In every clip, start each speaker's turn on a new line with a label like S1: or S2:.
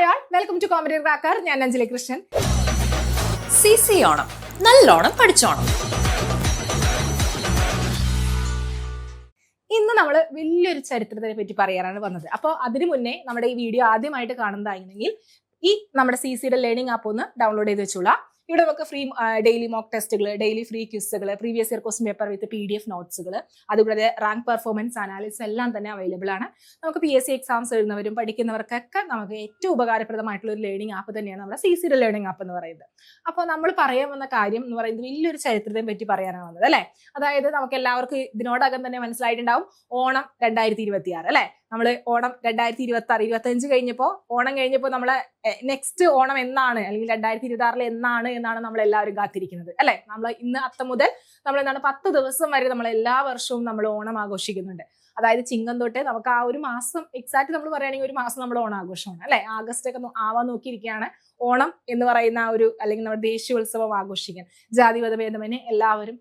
S1: Hi all, welcome to comedy cracker. ഞാൻ Anjali Krishnan.
S2: CC Onam, നല്ലോണം പഠിച്ചോണം.
S1: ഇന്ന് നമ്മൾ വലിയൊരു ചരിത്രത്തെ പറ്റി പറയാനാണ് വന്നത്. അപ്പോൾ അതിനു മുന്നേ നമ്മുടെ ഈ വീഡിയോ ആദ്യമായിട്ട് കാണുന്നതായിരുന്നെങ്കിൽ ഈ നമ്മുടെ CCയുടെ ലേണിംഗ് ആപ്പ് ഒന്ന് ഡൗൺലോഡ് ചെയ്ത് വെച്ചോളാം. ഇവിടെ നമുക്ക് ഫ്രീ ഡെയിലി മോക്ക് ടെസ്റ്റുകൾ, ഡെയിലി ഫ്രീ ക്വിസുകൾ, പ്രീവിയസ് ഇയർ ക്വസ്റ്റ്യൻ പേപ്പർ വിത്ത് PDF നോട്ട്സുകൾ, അതുകൂടാതെ റാങ്ക് പെർഫോമൻസ് അനാലിസിസ് എല്ലാം തന്നെ അവൈലബിൾ ആണ്. നമുക്ക് PSC എക്സാംസ് എഴുതുന്നവരും പഠിക്കുന്നവർക്കൊക്കെ നമുക്ക് ഏറ്റവും ഉപകാരപ്രദമായിട്ടുള്ള ഒരു ലേണിംഗ് ആപ്പ് തന്നെയാണ് നമ്മുടെ CCയുടെ ലേണിംഗ് ആപ്പ് എന്ന് പറയുന്നത്. അപ്പോൾ നമ്മൾ പറയാൻ വന്ന കാര്യം എന്ന് പറയുന്നത് വലിയൊരു ചരിത്രത്തെ പറ്റി പറയാനാണ് വന്നത് അല്ലേ. അതായത് നമുക്ക് എല്ലാവർക്കും ഇതിനോടകം തന്നെ മനസ്സിലായിട്ടുണ്ടാവും, ഓണം 2026 അല്ലേ. നമ്മൾ ഓണം 2026 25 കഴിഞ്ഞപ്പോൾ ഓണം കഴിഞ്ഞപ്പോൾ നമ്മളെ നെക്സ്റ്റ് ഓണം എന്നാണ്, അല്ലെങ്കിൽ 2026 എന്നാണ് നമ്മൾ എല്ലാവരും കാത്തിരിക്കുന്നത് അല്ലെ. നമ്മൾ ഇന്ന് അത്തം മുതൽ നമ്മൾ എന്താണ് 10 ദിവസം വരെ നമ്മൾ എല്ലാ വർഷവും നമ്മൾ ഓണം ആഘോഷിക്കുന്നുണ്ട്. അതായത് ചിങ്ങം തൊട്ട് നമുക്ക് ആ ഒരു മാസം എക്സാക്ട് നമ്മൾ പറയുകയാണെങ്കിൽ ഒരു മാസം നമ്മൾ ഓണം ആഘോഷമാണ് അല്ലെ. ആഗസ്റ്റ് ഒക്കെ ആവാൻ നോക്കിയിരിക്കുകയാണ് ഓണം എന്ന് പറയുന്ന ആ ഒരു, അല്ലെങ്കിൽ നമ്മുടെ ദേശീയോത്സവം ആഘോഷിക്കാൻ ജാതിമതഭേദമന്യേ എല്ലാവരും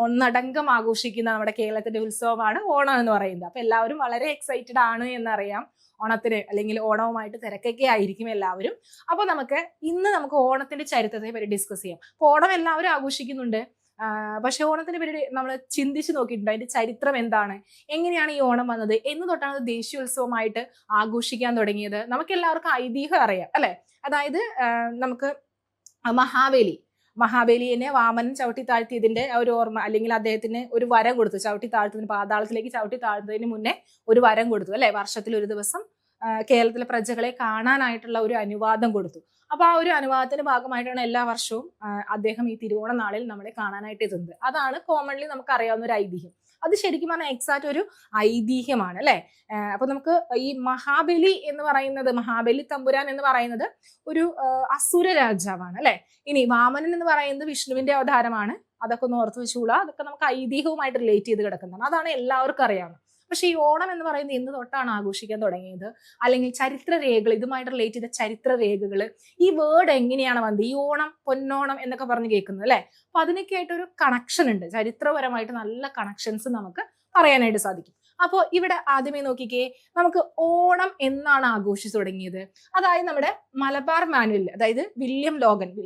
S1: ഒന്നടങ്കം ആഘോഷിക്കുന്ന നമ്മുടെ കേരളത്തിന്റെ ഉത്സവമാണ് ഓണം എന്ന് പറയുന്നത്. അപ്പൊ എല്ലാവരും വളരെ എക്സൈറ്റഡ് ആണ് എന്നറിയാം ഓണത്തിന്, അല്ലെങ്കിൽ ഓണവുമായിട്ട് തിരക്കൊക്കെ ആയിരിക്കും എല്ലാവരും. അപ്പൊ നമുക്ക് ഓണത്തിന്റെ ചരിത്രത്തെ പറ്റി ഡിസ്കസ് ചെയ്യാം. അപ്പൊ ഓണം എല്ലാവരും ആഘോഷിക്കുന്നുണ്ട്, പക്ഷെ ഓണത്തിനെ പറ്റി നമ്മൾ ചിന്തിച്ച് നോക്കിയിട്ടുണ്ട്, അതിന്റെ ചരിത്രം എന്താണ്, എങ്ങനെയാണ് ഈ ഓണം വന്നത്, എന്ന് തൊട്ടാണ് ദേശീയോത്സവമായിട്ട് ആഘോഷിക്കാൻ തുടങ്ങിയത്. നമുക്ക് എല്ലാവർക്കും ഐതിഹ്യം അറിയാം അല്ലെ. അതായത് നമുക്ക് മഹാബലിയെ വാമനൻ ചവിട്ടി താഴ്ത്തിയതിന്റെ ഒരു ഓർമ്മ, അല്ലെങ്കിൽ അദ്ദേഹത്തിന് ഒരു വരം കൊടുത്തു, ചവിട്ടി താഴ്ത്തുന്നതിന്, പാതാളത്തിലേക്ക് ചവിട്ടി താഴ്ത്തുന്നതിന് മുന്നേ ഒരു വരം കൊടുത്തു അല്ലെ. വർഷത്തിൽ ഒരു ദിവസം കേരളത്തിലെ പ്രജകളെ കാണാനായിട്ടുള്ള ഒരു അനുവാദം കൊടുത്തു. അപ്പൊ ആ ഒരു അനുവാദത്തിന്റെ ഭാഗമായിട്ടാണ് എല്ലാ വർഷവും അദ്ദേഹം ഈ തിരുവോണ നാളിൽ നമ്മളെ കാണാനായിട്ട് എത്തുന്നത്. അതാണ് കോമൺലി നമുക്ക് അറിയാവുന്ന ഒരു ഐതിഹ്യം. അത് ശരിക്കും പറഞ്ഞാൽ എക്സാക്ട് ഒരു ഐതിഹ്യമാണ് അല്ലെ. അപ്പൊ നമുക്ക് ഈ മഹാബലി തമ്പുരാൻ എന്ന് പറയുന്നത് ഒരു അസുര രാജാവാണ് അല്ലെ. ഇനി വാമനൻ എന്ന് പറയുന്നത് വിഷ്ണുവിന്റെ അവതാരമാണ്. അതൊക്കെ ഒന്ന് ഓർത്ത് വെച്ചുകൂടാ, അതൊക്കെ നമുക്ക് ഐതിഹ്യവുമായിട്ട് റിലേറ്റ് ചെയ്ത് കിടക്കുന്നതാണ്. അതാണ് എല്ലാവർക്കും അറിയാവുന്നത്. പക്ഷെ ഈ ഓണം എന്ന് പറയുന്നത് എന്ന് തൊട്ടാണ് ആഘോഷിക്കാൻ തുടങ്ങിയത്, അല്ലെങ്കിൽ ചരിത്ര രേഖകൾ, ഇതുമായിട്ട് റിലേറ്റ് ചെയ്ത ചരിത്ര രേഖകൾ, ഈ വേർഡ് എങ്ങനെയാണ് വന്നത്, ഈ ഓണം പൊന്നോണം എന്നൊക്കെ പറഞ്ഞ് കേൾക്കുന്നത് അല്ലെ. അപ്പൊ അതിനൊക്കെ ആയിട്ടൊരു കണക്ഷൻ ഉണ്ട്, ചരിത്രപരമായിട്ട് നല്ല കണക്ഷൻസ് നമുക്ക് പറയാനായിട്ട് സാധിക്കും. അപ്പോൾ ഇവിടെ ആദ്യമേ നോക്കിക്കേ, നമുക്ക് ഓണം എന്നാണ് ആഘോഷിച്ചു തുടങ്ങിയത്. അതായത് നമ്മുടെ മലബാർ മാനുവൽ, അതായത് വില്യം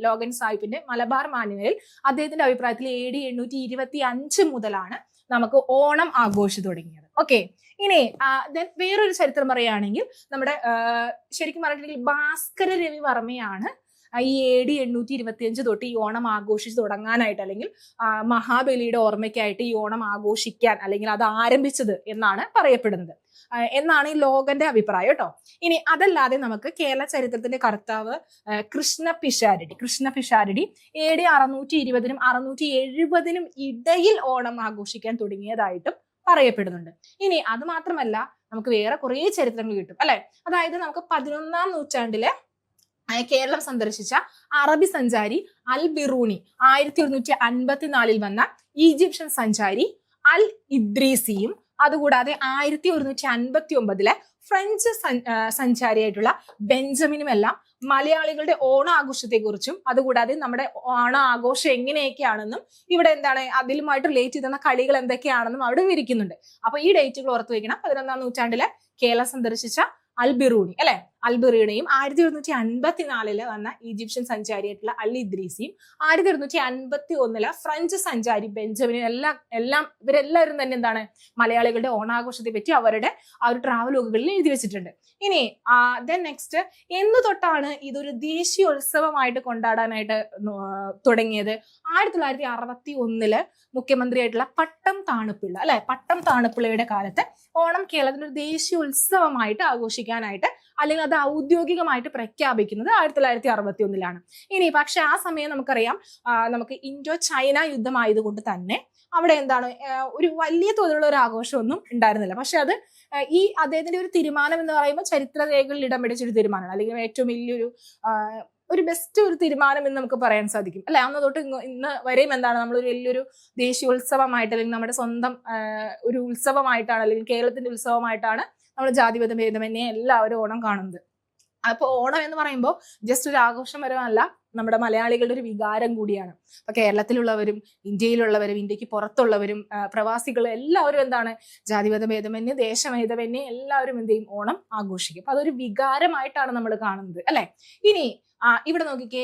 S1: ലോഗൻ സാഹിബിന്റെ മലബാർ മാനുവലിൽ അദ്ദേഹത്തിന്റെ അഭിപ്രായത്തിൽ AD 825 മുതലാണ് നമുക്ക് ഓണം ആഘോഷിച്ചു തുടങ്ങിയത്. ഓക്കെ, ഇനി വേറൊരു ചരിത്രം പറയുകയാണെങ്കിൽ നമ്മുടെ ശരിക്കും പറഞ്ഞിട്ടുണ്ടെങ്കിൽ ഭാസ്കര രവിവർമ്മയാണ് ഈ AD 825 തൊട്ട് ഈ ഓണം ആഘോഷിച്ച് തുടങ്ങാനായിട്ട്, അല്ലെങ്കിൽ മഹാബലിയുടെ ഓർമ്മയ്ക്കായിട്ട് ഈ ഓണം ആഘോഷിക്കാൻ, അല്ലെങ്കിൽ അത് ആരംഭിച്ചത് എന്നാണ് പറയപ്പെടുന്നത്, എന്നാണ് ഈ ലോകന്റെ അഭിപ്രായം കേട്ടോ. ഇനി അതല്ലാതെ നമുക്ക് കേരള ചരിത്രത്തിന്റെ കർത്താവ് കൃഷ്ണ പിഷാരടി AD 620 670 ഇടയിൽ ഓണം ആഘോഷിക്കാൻ തുടങ്ങിയതായിട്ടും പറയപ്പെടുന്നുണ്ട്. ഇനി അത് മാത്രമല്ല, നമുക്ക് വേറെ കുറെ ചരിത്രങ്ങൾ കിട്ടും അല്ലെ. അതായത് നമുക്ക് 11ാം നൂറ്റാണ്ടിലെ കേരളം സന്ദർശിച്ച അറബി സഞ്ചാരി അൽ ബിറൂണി, 1154 വന്ന ഈജിപ്ഷ്യൻ സഞ്ചാരി അൽ ഇദ്രീസിയും, അതുകൂടാതെ 1159 ഫ്രഞ്ച് സഞ്ചാരിയായിട്ടുള്ള ബെഞ്ചമിനും എല്ലാം മലയാളികളുടെ ഓണാഘോഷത്തെക്കുറിച്ചും, അതുകൂടാതെ നമ്മുടെ ഓണാഘോഷം എങ്ങനെയൊക്കെയാണെന്നും, ഇവിടെ എന്താണ് അതിലുമായിട്ട് റിലേറ്റ് ചെയ്തുന്ന കളികൾ എന്തൊക്കെയാണെന്നും അവിടെ വിവരിക്കുന്നുണ്ട്. അപ്പൊ ഈ ഡേറ്റുകൾ ഓർത്തു വെക്കണം. 11ാം നൂറ്റാണ്ടിലെ കേരളം സന്ദർശിച്ച അൽ ബിറൂണി അല്ലെ, അൽ ബിറൂണിയും 1154 വന്ന ഈജിപ്ഷ്യൻ സഞ്ചാരിയായിട്ടുള്ള അൽ ഇദ്രീസിയും, 1151 ഫ്രഞ്ച് സഞ്ചാരി ബെഞ്ചമിനും ഇവരെല്ലാവരും തന്നെ എന്താണ് മലയാളികളുടെ ഓണാഘോഷത്തെ പറ്റി അവരുടെ ആ ഒരു ട്രാവലോഗുകളിൽ എഴുതി വെച്ചിട്ടുണ്ട്. ഇനി നെക്സ്റ്റ്, എന്ന് തൊട്ടാണ് ഇതൊരു ദേശീയോത്സവമായിട്ട് കൊണ്ടാടാനായിട്ട് തുടങ്ങിയത്? 1961 മുഖ്യമന്ത്രിയായിട്ടുള്ള പട്ടം താണുപിള്ള അല്ലെ, പട്ടം താണുപിള്ളയുടെ കാലത്ത് ഓണം കേരളത്തിന്റെ ഒരു ദേശീയോത്സവമായിട്ട് ആഘോഷിക്കാനായിട്ട്, അല്ലെങ്കിൽ അത് ഔദ്യോഗികമായിട്ട് പ്രഖ്യാപിക്കുന്നത് 1961 ഇനി പക്ഷെ ആ സമയം നമുക്കറിയാം, നമുക്ക് ഇൻഡോ ചൈന യുദ്ധം ആയതുകൊണ്ട് തന്നെ അവിടെ എന്താണ് ഒരു വലിയ തോതിലുള്ള ഒരു ആഘോഷമൊന്നും ഉണ്ടായിരുന്നില്ല. പക്ഷെ അത് ഈ അദ്ദേഹത്തിന്റെ ഒരു തീരുമാനം എന്ന് പറയുമ്പോൾ ചരിത്ര രേഖകളിൽ ഇടം പിടിച്ചൊരു തീരുമാനമാണ്, അല്ലെങ്കിൽ ഏറ്റവും വലിയൊരു ബെസ്റ്റ് ഒരു തീരുമാനം എന്ന് നമുക്ക് പറയാൻ സാധിക്കും അല്ലെ. അന്ന് തൊട്ട് ഇന്ന് വരെയും എന്താണ് നമ്മളൊരു വലിയൊരു ദേശീയോത്സവമായിട്ട്, അല്ലെങ്കിൽ നമ്മുടെ സ്വന്തം ഒരു ഉത്സവമായിട്ടാണ്, അല്ലെങ്കിൽ കേരളത്തിന്റെ ഉത്സവമായിട്ടാണ് നമ്മൾ ജാതിഭേദമന്യേ എല്ലാവരും ഓണം കാണുന്നത്. അപ്പൊ ഓണം എന്ന് പറയുമ്പോൾ ജസ്റ്റ് ഒരു ആഘോഷം വരവല്ല, നമ്മുടെ മലയാളികളുടെ ഒരു വികാരം കൂടിയാണ്. അപ്പൊ കേരളത്തിലുള്ളവരും ഇന്ത്യയിലുള്ളവരും ഇന്ത്യക്ക് പുറത്തുള്ളവരും പ്രവാസികളും എല്ലാവരും എന്താണ് ജാതിമത ഭേദമന്യേ ദേശഭേദമന്യേ എല്ലാവരും എന്ത് ചെയ്യും ഓണം ആഘോഷിക്കും. അപ്പൊ അതൊരു വികാരമായിട്ടാണ് നമ്മൾ കാണുന്നത് അല്ലെ. ഇനി ഇവിടെ നോക്കിക്കേ,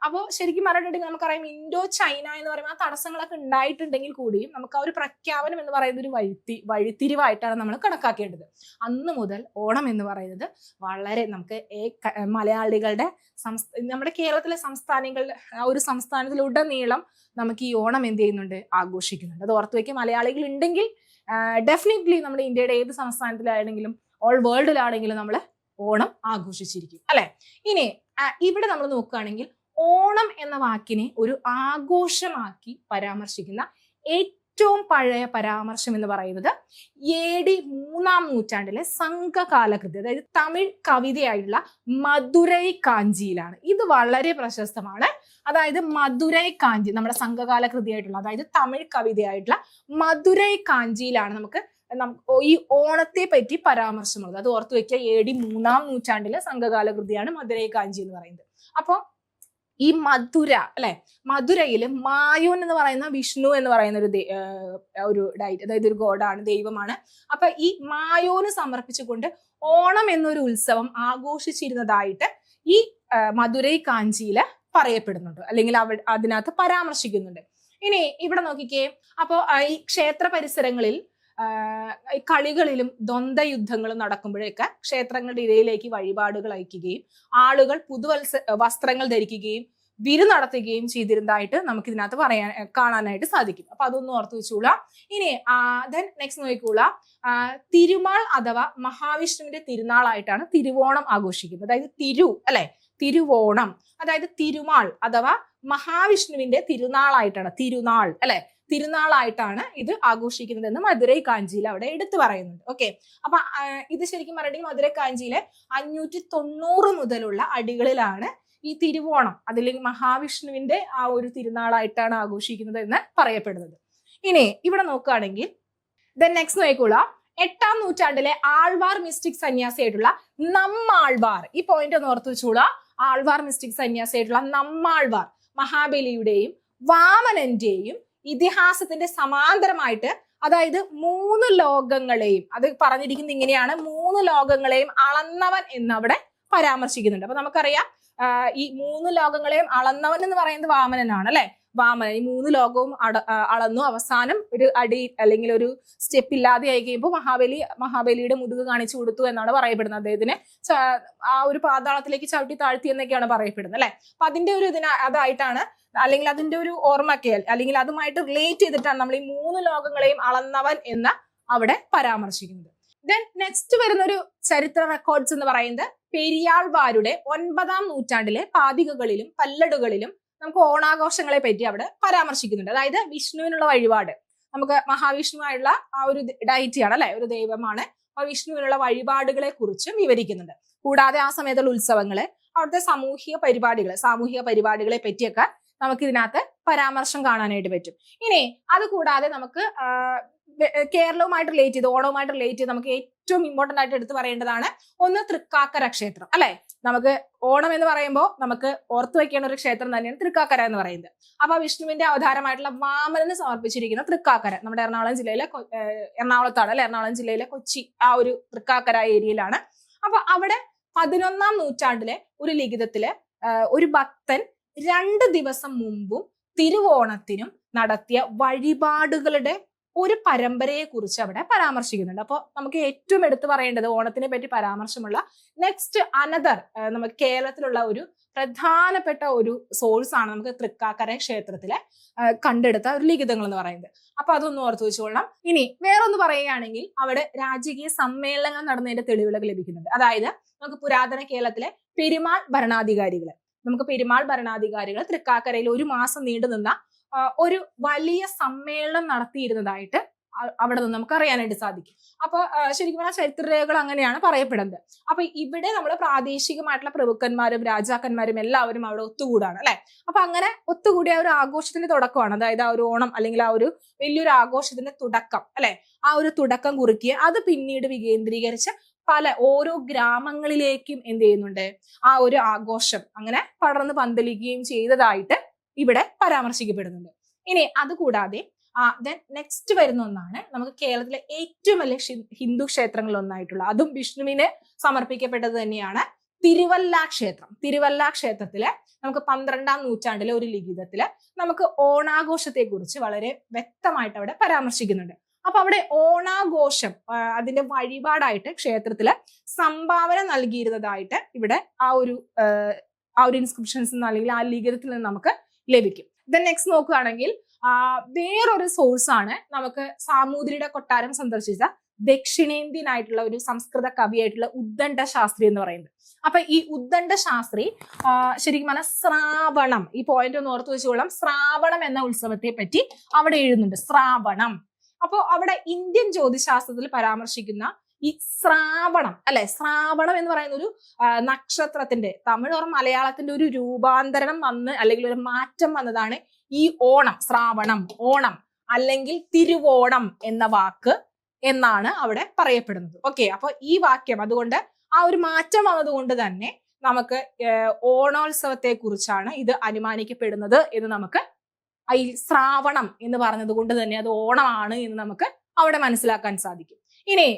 S1: അപ്പോൾ ശരിക്കും പറഞ്ഞിട്ടുണ്ടെങ്കിൽ നമുക്കറിയാം ഇൻഡോ ചൈന എന്ന് പറയുമ്പോൾ ആ തടസ്സങ്ങളൊക്കെ ഉണ്ടായിട്ടുണ്ടെങ്കിൽ കൂടിയും നമുക്ക് ആ ഒരു പ്രഖ്യാപനം എന്ന് പറയുന്നത് ഒരു വഴിത്തിരിവായിട്ടാണ് നമ്മൾ കണക്കാക്കേണ്ടത്. അന്ന് മുതൽ ഓണം എന്ന് പറയുന്നത് വളരെ നമുക്ക് മലയാളികളുടെ നമ്മുടെ കേരളത്തിലെ സംസ്ഥാനങ്ങളുടെ ആ ഒരു സംസ്ഥാനത്തിലുടനീളം നമുക്ക് ഈ ഓണം എന്ത് ചെയ്യുന്നുണ്ട് ആഘോഷിക്കുന്നുണ്ട്. അത് ഓർത്തു വയ്ക്കുക. മലയാളികൾ ഉണ്ടെങ്കിൽ ഡെഫിനറ്റ്ലി നമ്മുടെ ഇന്ത്യയുടെ ഏത് സംസ്ഥാനത്തിലാണെങ്കിലും ഓൾ വേൾഡിലാണെങ്കിലും നമ്മൾ ഓണം ആഘോഷിച്ചിരിക്കും അല്ലെ. ഇനി ഇവിടെ നമ്മൾ നോക്കുകയാണെങ്കിൽ ഓണം എന്ന വാക്കിനെ ഒരു ആഘോഷമാക്കി പരാമർശിക്കുന്ന ഏറ്റവും പഴയ പരാമർശം എന്ന് പറയുന്നത് AD 3-ാം നൂറ്റാണ്ടിലെ സംഘകാലകൃതി, അതായത് തമിഴ് കവിതയായിട്ടുള്ള മധുരൈ കാഞ്ചിയിലാണ്. ഇത് വളരെ പ്രശസ്തമാണ്. അതായത് മധുരൈ കാഞ്ചി നമ്മുടെ സംഘകാല കൃതിയായിട്ടുള്ള, അതായത് തമിഴ് കവിതയായിട്ടുള്ള മധുരൈ കാഞ്ചിയിലാണ് നമുക്ക് ഈ ഓണത്തെ പറ്റി പരാമർശമുള്ളത്. അത് ഓർത്തു വെക്കുക. AD 3-ാം നൂറ്റാണ്ടിലെ സംഘകാല കൃതിയാണ് മധുരൈ കാഞ്ചി എന്ന് പറയുന്നത്. അപ്പൊ ഈ മധുര അല്ലെ, മധുരയില് മായോൻ എന്ന് പറയുന്ന വിഷ്ണു എന്ന് പറയുന്ന ഒരു ഡൈറ്റ്, അതായത് ഒരു ഗോഡാണ്, ദൈവമാണ്. അപ്പൊ ഈ മായോന് സമർപ്പിച്ചുകൊണ്ട് ഓണം എന്നൊരു ഉത്സവം ആഘോഷിച്ചിരുന്നതായിട്ട് ഈ മധുരൈ കാഞ്ചിയില് പറയപ്പെടുന്നുണ്ട്, അല്ലെങ്കിൽ അതിനകത്ത് പരാമർശിക്കുന്നുണ്ട്. ഇനി ഇവിടെ നോക്കിക്കേ, അപ്പോ ഈ ക്ഷേത്ര പരിസരങ്ങളിൽ കളികളിലും ദ്വന്ദ്വയുദ്ധങ്ങളും നടക്കുമ്പോഴൊക്കെ ക്ഷേത്രങ്ങളുടെ ഇടയിലേക്ക് വഴിപാടുകൾ അയക്കുകയും ആളുകൾ വസ്ത്രങ്ങൾ ധരിക്കുകയും വിരു നടത്തുകയും ചെയ്തിരുന്നതായിട്ട് നമുക്ക് ഇതിനകത്ത് കാണാനായിട്ട് സാധിക്കും. അപ്പൊ അതൊന്നും ഓർത്തു വെച്ചോളാം. ഇനി നെക്സ്റ്റ് നോക്കിക്കോളാം. തിരുമാൾ അഥവാ മഹാവിഷ്ണുവിന്റെ തിരുനാളായിട്ടാണ് തിരുവോണം ആഘോഷിക്കുന്നത്. അതായത് തിരുവോണം, അതായത് തിരുമാൾ അഥവാ മഹാവിഷ്ണുവിന്റെ തിരുനാളായിട്ടാണ്, തിരുനാളായിട്ടാണ് ഇത് ആഘോഷിക്കുന്നത് എന്ന് മധുരൈ കാഞ്ചിയിൽ അവിടെ എടുത്തു പറയുന്നുണ്ട്. ഓക്കെ, അപ്പൊ ഇത് ശരിക്കും പറഞ്ഞിട്ടുണ്ടെങ്കിൽ മധുരൈ കാഞ്ചിയിലെ 590 മുതലുള്ള അടികളിലാണ് ഈ തിരുവോണം, അതിൽ മഹാവിഷ്ണുവിന്റെ ആ ഒരു തിരുനാളായിട്ടാണ് ആഘോഷിക്കുന്നത് എന്ന് പറയപ്പെടുന്നത്. ഇനി ഇവിടെ നോക്കുകയാണെങ്കിൽ നെക്സ്റ്റ് നോക്കിക്കോളാം. 8-ാം നൂറ്റാണ്ടിലെ ആൾവാർ മിസ്റ്റിക് സന്യാസിയായിട്ടുള്ള നമ്മാൾവാർ, ഈ പോയിന്റ് ഒന്ന് ഓർത്തു വെച്ചോളാം. ആൾവാർ മിസ്റ്റിക് സന്യാസിയായിട്ടുള്ള നമ്മാൾവാർ മഹാബലിയുടെയും വാമനന്റെയും ഇതിഹാസത്തിന്റെ സമാന്തരമായിട്ട്, അതായത് 3 ലോകങ്ങളെയും, അത് പറഞ്ഞിരിക്കുന്നത് ഇങ്ങനെയാണ്, 3 ലോകങ്ങളെയും അളന്നവൻ എന്നവിടെ പരാമർശിക്കുന്നുണ്ട്. അപ്പൊ നമുക്കറിയാം ഈ 3 ലോകങ്ങളെയും അളന്നവൻ എന്ന് പറയുന്നത് വാമനനാണ് അല്ലെ. വാമനൻ ഈ 3 ലോകവും അളന്നു അവസാനം ഒരു അടി അല്ലെങ്കിൽ ഒരു സ്റ്റെപ്പ് ഇല്ലാതെ ആയി കഴിയുമ്പോൾ മഹാബലിയുടെ മുതുക് കാണിച്ചു കൊടുത്തു എന്നാണ് പറയപ്പെടുന്നത്. അദ്ദേഹത്തിന് ആ ഒരു പാതാളത്തിലേക്ക് ചവിട്ടി താഴ്ത്തി എന്നൊക്കെയാണ് പറയപ്പെടുന്നത് അല്ലെ. അപ്പൊ അതിന്റെ ഒരു അതായിട്ടാണ്, അല്ലെങ്കിൽ അതിന്റെ ഒരു ഓർമ്മക്കൽ, അല്ലെങ്കിൽ അതുമായിട്ട് റിലേറ്റ് ചെയ്തിട്ടാണ് നമ്മൾ ഈ 3 ലോകങ്ങളെയും അളന്നവൻ എന്ന അവിടെ പരാമർശിക്കുന്നത്. നെക്സ്റ്റ് വരുന്ന ഒരു ചരിത്ര റെക്കോർഡ്സ് എന്ന് പറയുന്നത് പെരിയാൾവാരുടെ 9-ാം നൂറ്റാണ്ടിലെ പാതികകളിലും പല്ലടുകളിലും നമുക്ക് ഓണാഘോഷങ്ങളെ പറ്റി അവിടെ പരാമർശിക്കുന്നുണ്ട്. അതായത് വിഷ്ണുവിനുള്ള വഴിപാട്, നമുക്ക് മഹാവിഷ്ണുവായുള്ള ആ ഒരു ഡൈറ്റിയാണ് അല്ലെ, ഒരു ദൈവമാണ്. ആ വിഷ്ണുവിനുള്ള വഴിപാടുകളെ കുറിച്ചും വിവരിക്കുന്നുണ്ട്. കൂടാതെ ആ സമയത്തുള്ള ഉത്സവങ്ങള്, അവിടുത്തെ സാമൂഹിക പരിപാടികളെ പറ്റിയൊക്കെ നമുക്ക് ഇതിനകത്ത് പരാമർശം കാണാനായിട്ട് പറ്റും. ഇനി അത് കൂടാതെ നമുക്ക് കേരളവുമായിട്ട് റിലേറ്റ് ചെയ്ത്, ഓണവുമായിട്ട് റിലേറ്റ് ചെയ്ത് നമുക്ക് ഏറ്റവും ഇമ്പോർട്ടന്റ് ആയിട്ട് എടുത്തു പറയേണ്ടതാണ് ഒന്ന് തൃക്കാക്കര ക്ഷേത്രം അല്ലെ. നമുക്ക് ഓണം എന്ന് പറയുമ്പോൾ നമുക്ക് ഓർത്തു വെക്കേണ്ട ഒരു ക്ഷേത്രം തന്നെയാണ് തൃക്കാക്കര എന്ന് പറയുന്നത്. അപ്പൊ വിഷ്ണുവിന്റെ അവതാരമായിട്ടുള്ള വാമനന് സമർപ്പിച്ചിരിക്കുന്ന തൃക്കാക്കര നമ്മുടെ എറണാകുളത്താണ് അല്ലെ. എറണാകുളം ജില്ലയിലെ കൊച്ചി ആ ഒരു തൃക്കാക്കര ഏരിയയിലാണ്. അപ്പൊ അവിടെ 11-ാം നൂറ്റാണ്ടിലെ ഒരു ലിഖിതത്തില് ഒരു ഭക്തൻ 2 ദിവസം മുമ്പും തിരുവോണത്തിനും നടത്തിയ വഴിപാടുകളുടെ ഒരു പരമ്പരയെ കുറിച്ച് അവിടെ പരാമർശിക്കുന്നുണ്ട്. അപ്പോൾ നമുക്ക് ഏറ്റവും എടുത്തു പറയേണ്ടത് ഓണത്തിനെ പറ്റി പരാമർശമുള്ള നെക്സ്റ്റ് നമുക്ക് കേരളത്തിലുള്ള ഒരു പ്രധാനപ്പെട്ട ഒരു സോഴ്സ് ആണ് നമുക്ക് തൃക്കാക്കര ക്ഷേത്രത്തിലെ കണ്ടെടുത്ത ഒരു ലിഖിതങ്ങൾ എന്ന് പറയുന്നത്. അപ്പൊ അതൊന്ന് ഓർത്തു വെച്ചോളാം. ഇനി വേറൊന്ന് പറയുകയാണെങ്കിൽ അവിടെ രാജകീയ സമ്മേളനങ്ങൾ നടന്നതിന്റെ തെളിവുകൾ ലഭിക്കുന്നുണ്ട്. അതായത് നമുക്ക് പുരാതന കേരളത്തിലെ പെരുമാൾ ഭരണാധികാരികൾ തൃക്കാക്കരയിൽ 1 മാസം നീണ്ടു നിന്ന ഒരു വലിയ സമ്മേളനം നടത്തിയിരുന്നതായിട്ട് അവിടെ നിന്ന് നമുക്ക് അറിയാനായിട്ട് സാധിക്കും. അപ്പൊ ശരിക്കും പറഞ്ഞാൽ ചരിത്രരേഖകൾ അങ്ങനെയാണ് പറയപ്പെടുന്നത്. അപ്പൊ ഇവിടെ നമ്മൾ പ്രാദേശികമായിട്ടുള്ള പ്രഭുക്കന്മാരും രാജാക്കന്മാരും എല്ലാവരും അവിടെ ഒത്തുകൂടാണ് അല്ലെ. അപ്പൊ അങ്ങനെ ഒത്തുകൂടിയ ഒരു ആഘോഷത്തിന്റെ തുടക്കമാണ്, അതായത് ആ ഒരു ഓണം അല്ലെങ്കിൽ ആ ഒരു വലിയൊരു ആഘോഷത്തിന്റെ തുടക്കം അല്ലെ. ആ ഒരു തുടക്കം കുറിക്കുക, അത് പിന്നീട് വികേന്ദ്രീകരിച്ച് ഓരോ ഗ്രാമങ്ങളിലേക്കും എന്ത് ചെയ്യുന്നുണ്ട്, ആ ഒരു ആഘോഷം അങ്ങനെ പടർന്ന് പന്തലിക്കുകയും ചെയ്തതായിട്ട് ഇവിടെ പരാമർശിക്കപ്പെടുന്നുണ്ട്. ഇനി അതുകൂടാതെ നെക്സ്റ്റ് വരുന്ന ഒന്നാണ് നമുക്ക് കേരളത്തിലെ ഏറ്റവും വലിയ ഹിന്ദു ക്ഷേത്രങ്ങളിൽ ഒന്നായിട്ടുള്ള, അതും വിഷ്ണുവിന് സമർപ്പിക്കപ്പെട്ടത് തന്നെയാണ്, തിരുവല്ല ക്ഷേത്രം. തിരുവല്ല ക്ഷേത്രത്തില് നമുക്ക് 12-ാം നൂറ്റാണ്ടിലെ ഒരു ലിഖിതത്തില് നമുക്ക് ഓണാഘോഷത്തെ കുറിച്ച് വളരെ വ്യക്തമായിട്ട് അവിടെ പരാമർശിക്കുന്നുണ്ട്. അപ്പൊ അവിടെ ഓണാഘോഷം അതിന്റെ വഴിപാടായിട്ട് ക്ഷേത്രത്തില് സംഭാവന നൽകിയിരുന്നതായിട്ട് ഇവിടെ ആ ഒരു ഇൻസ്ക്രിപ്ഷൻസ് അല്ലെങ്കിൽ ആ ലിഖിതത്തിൽ നിന്ന് നമുക്ക് ലഭിക്കും. നെക്സ്റ്റ് നോക്കുകയാണെങ്കിൽ വേറൊരു സോഴ്സ് ആണ് നമുക്ക് സാമൂതിരിയുടെ കൊട്ടാരം സന്ദർശിച്ച ദക്ഷിണേന്ത്യൻ ആയിട്ടുള്ള ഒരു സംസ്കൃത കവിയായിട്ടുള്ള ഉദ്ദണ്ഡ ശാസ്ത്രി എന്ന് പറയുന്നത്. അപ്പൊ ഈ ഉദ്ദണ്ഡ ശാസ്ത്രി ശരിക്കും പറഞ്ഞാൽ ശ്രാവണം, ഈ പോയിന്റ് ഒന്ന് ഓർത്ത് വെച്ചുകൊള്ളാം, ശ്രാവണം എന്ന ഉത്സവത്തെ പറ്റി അവിടെ എഴുതുന്നുണ്ട്. ശ്രാവണം. അപ്പോ അവിടെ ഇന്ത്യൻ ജ്യോതിശാസ്ത്രത്തിൽ പരാമർശിക്കുന്ന ഈ ശ്രാവണം അല്ലെ, ശ്രാവണം എന്ന് പറയുന്ന ഒരു നക്ഷത്രത്തിന്റെ തമിഴ് ഓർ മലയാളത്തിന്റെ ഒരു രൂപാന്തരണം വന്ന് അല്ലെങ്കിൽ ഒരു മാറ്റം വന്നതാണ് ഈ ഓണം. ശ്രാവണം, ഓണം അല്ലെങ്കിൽ തിരുവോണം എന്ന വാക്ക് എന്നാണ് അവിടെ പറയപ്പെടുന്നത്. ഓക്കെ, അപ്പൊ ഈ വാക്യം അതുകൊണ്ട് ആ ഒരു മാറ്റം വന്നതുകൊണ്ട് തന്നെ നമുക്ക് ഓണോത്സവത്തെ കുറിച്ചാണ് ഇത് അനുമാനിക്കപ്പെടുന്നത് എന്ന് നമുക്ക് ഈ ശ്രാവണം എന്ന് പറഞ്ഞത് കൊണ്ട് തന്നെ അത് ഓണമാണ് എന്ന് നമുക്ക് അവിടെ മനസ്സിലാക്കാൻ സാധിക്കും. ഇനി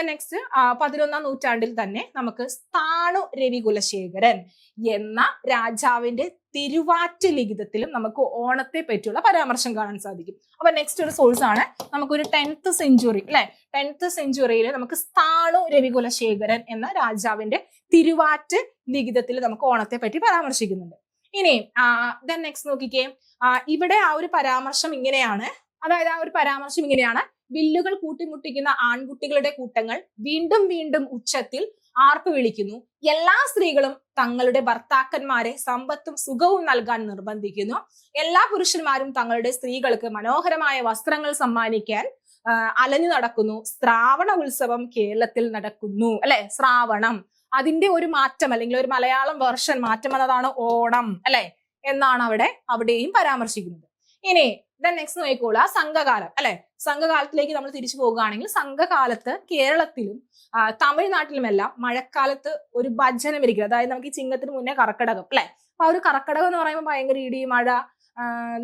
S1: നെക്സ്റ്റ് 11-ാം നൂറ്റാണ്ടിൽ തന്നെ നമുക്ക് സ്ഥാണു രവി കുലശേഖരൻ എന്ന രാജാവിന്റെ തിരുവാറ്റ് ലിഖിതത്തിലും നമുക്ക് ഓണത്തെ പറ്റിയുള്ള പരാമർശം കാണാൻ സാധിക്കും. അപ്പൊ നെക്സ്റ്റ് ഒരു സോഴ്സ് ആണ് നമുക്കൊരു 10th സെഞ്ചുറി അല്ലെ, 10th സെഞ്ചുറിയിൽ നമുക്ക് സ്ഥാണു രവി കുലശേഖരൻ എന്ന രാജാവിന്റെ തിരുവാറ്റ് ലിഖിതത്തിൽ നമുക്ക് ഓണത്തെ പറ്റി പരാമർശിക്കുന്നുണ്ട്. ഇനി നെക്സ്റ്റ് നോക്കിക്കേ, ഇവിടെ ആ ഒരു പരാമർശം ഇങ്ങനെയാണ്, വില്ലുകൾ കൂട്ടിമുട്ടിക്കുന്ന ആൺകുട്ടികളുടെ കൂട്ടങ്ങൾ വീണ്ടും വീണ്ടും ഉച്ചത്തിൽ ആർപ്പ് വിളിക്കുന്നു. എല്ലാ സ്ത്രീകളും തങ്ങളുടെ ഭർത്താക്കന്മാരെ സമ്പത്തും സുഖവും നൽകാൻ നിർബന്ധിക്കുന്നു. എല്ലാ പുരുഷന്മാരും തങ്ങളുടെ സ്ത്രീകൾക്ക് മനോഹരമായ വസ്ത്രങ്ങൾ സമ്മാനിക്കാൻ അലഞ്ഞു നടക്കുന്നു. ശ്രാവണ ഉത്സവം കേരളത്തിൽ നടക്കുന്നു അല്ലെ. ശ്രാവണം അതിന്റെ ഒരു മാറ്റം അല്ലെങ്കിൽ ഒരു മലയാളം വേർഷൻ മാറ്റം വന്നതാണ് ഓണം അല്ലെ എന്നാണ് അവിടെയും പരാമർശിക്കുന്നത്. ഇനി നെക്സ്റ്റ് നോക്കിക്കോളാം, സംഘകാലം അല്ലെ. സംഘകാലത്തിലേക്ക് നമ്മൾ തിരിച്ചു പോകുകയാണെങ്കിൽ സംഘകാലത്ത് കേരളത്തിലും തമിഴ്നാട്ടിലുമെല്ലാം മഴക്കാലത്ത് ഒരു ഭജനം ഇരിക്കും. അതായത് നമുക്ക് ഈ ചിങ്ങത്തിന് മുന്നേ കർക്കിടകം അല്ലെ. അപ്പൊ ആ ഒരു കർക്കിടകം എന്ന് പറയുമ്പോൾ ഭയങ്കര ഇടി മഴ,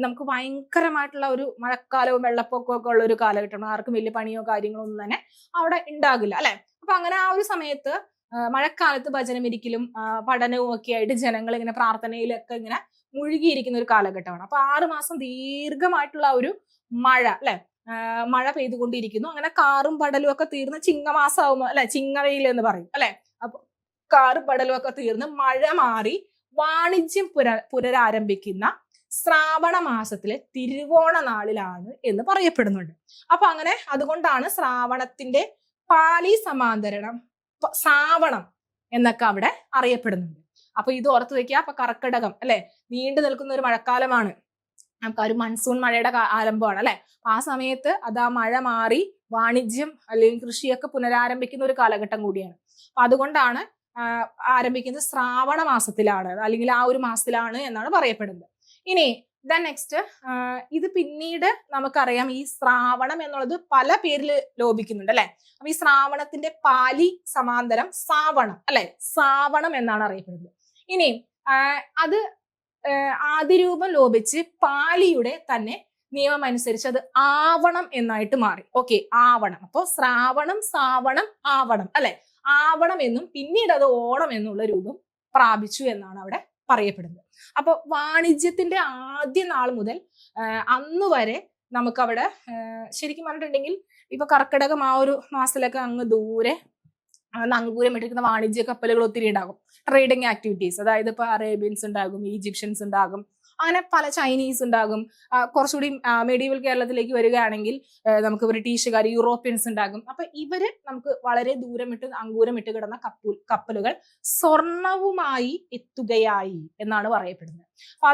S1: നമുക്ക് ഭയങ്കരമായിട്ടുള്ള ഒരു മഴക്കാലവും വെള്ളപ്പൊക്കവും ഒക്കെ ഉള്ള ഒരു കാലഘട്ടമാണ്. ആർക്കും വലിയ പണിയോ കാര്യങ്ങളോ ഒന്നും തന്നെ അവിടെ ഉണ്ടാകില്ല അല്ലെ. അപ്പൊ അങ്ങനെ ആ ഒരു സമയത്ത് മഴക്കാലത്ത് ഭജനം ഇരിക്കലും പഠനവും ഒക്കെ ആയിട്ട് ജനങ്ങൾ ഇങ്ങനെ പ്രാർത്ഥനയിലൊക്കെ ഇങ്ങനെ മുഴുകിയിരിക്കുന്ന ഒരു കാലഘട്ടമാണ്. അപ്പൊ 6 മാസം ദീർഘമായിട്ടുള്ള ഒരു മഴ അല്ലെ, മഴ പെയ്തുകൊണ്ടിരിക്കുന്നു. അങ്ങനെ കാറും പടലും ഒക്കെ തീർന്ന് ചിങ്ങമാസമാകുമ്പോ അല്ലെ, ചിങ്ങവെയിൽ എന്ന് പറയും അല്ലെ. അപ്പൊ കാറും പടലും ഒക്കെ തീർന്ന് മഴ മാറി വാണിജ്യം പുനരാരംഭിക്കുന്ന ശ്രാവണ മാസത്തിലെ തിരുവോണ നാളിലാണ് എന്ന് പറയപ്പെടുന്നുണ്ട്. അപ്പൊ അങ്ങനെ അതുകൊണ്ടാണ് ശ്രാവണത്തിന്റെ പാലി സമാന്തരണം ശ്രാവണം എന്നൊക്കെ അവിടെ അറിയപ്പെടുന്നുണ്ട്. അപ്പൊ ഇത് ഓർത്ത് വെക്കുക. അപ്പൊ കർക്കിടകം അല്ലെ, നീണ്ടു നിൽക്കുന്ന ഒരു മഴക്കാലമാണ്, നമുക്ക് ആ ഒരു മൺസൂൺ മഴയുടെ ആരംഭമാണ് അല്ലെ. ആ സമയത്ത് അത് ആ മഴ മാറി വാണിജ്യം അല്ലെങ്കിൽ കൃഷിയൊക്കെ പുനരാരംഭിക്കുന്ന ഒരു കാലഘട്ടം കൂടിയാണ്. അപ്പൊ അതുകൊണ്ടാണ് ആരംഭിക്കുന്നത് ശ്രാവണ മാസത്തിലാണ് അല്ലെങ്കിൽ ആ ഒരു മാസത്തിലാണ് എന്നാണ് പറയപ്പെടുന്നത്. ഇനി നെക്സ്റ്റ് ഇത് പിന്നീട് നമുക്കറിയാം ഈ ശ്രാവണം എന്നുള്ളത് പല പേരിൽ ലോപിക്കുന്നുണ്ട് അല്ലെ. അപ്പൊ ഈ ശ്രാവണത്തിന്റെ പാലി സമാന്തരം സാവണം അല്ലെ, സാവണം എന്നാണ് അറിയപ്പെടുന്നത്. ഇനി അത് ആദിരൂപം ലോപിച്ച് പാലിയുടെ തന്നെ നിയമം അനുസരിച്ച് അത് ആവണം എന്നായിട്ട് മാറി. ഓക്കെ, ആവണം. അപ്പൊ ശ്രാവണം, സാവണം, ആവണം അല്ലെ. ആവണം എന്നും പിന്നീട് അത് ഓണം എന്നുള്ള രൂപം പ്രാപിച്ചു എന്നാണ് അവിടെ പറയപ്പെടുന്നത്. അപ്പൊ വാണിജ്യത്തിന്റെ ആദ്യ നാൾ മുതൽ അന്ന് വരെ നമുക്കവിടെ ശരിക്കും പറഞ്ഞിട്ടുണ്ടെങ്കിൽ ഇപ്പൊ കർക്കിടകം ആ ഒരു മാസത്തിലൊക്കെ അങ്ങ് ദൂരെ നങ്കൂരം ഇട്ടിരിക്കുന്ന വാണിജ്യ കപ്പലുകൾ ഒത്തിരി ഉണ്ടാകും. ട്രേഡിങ് ആക്ടിവിറ്റീസ്, അതായത് ഇപ്പൊ അറേബ്യൻസ് ഉണ്ടാകും, ഈജിപ്ഷ്യൻസ് ഉണ്ടാകും, അങ്ങനെ പല ചൈനീസ് ഉണ്ടാകും. കുറച്ചുകൂടി മെഡീവൽ കേരളത്തിലേക്ക് വരികയാണെങ്കിൽ നമുക്ക് ബ്രിട്ടീഷുകാർ, യൂറോപ്യൻസ് ഉണ്ടാകും. അപ്പൊ ഇവര് നമുക്ക് വളരെ അങ്കൂരം ഇട്ട് കിടന്ന കപ്പലുകൾ സ്വർണവുമായി എത്തുകയായി എന്നാണ് പറയപ്പെടുന്നത്. അപ്പൊ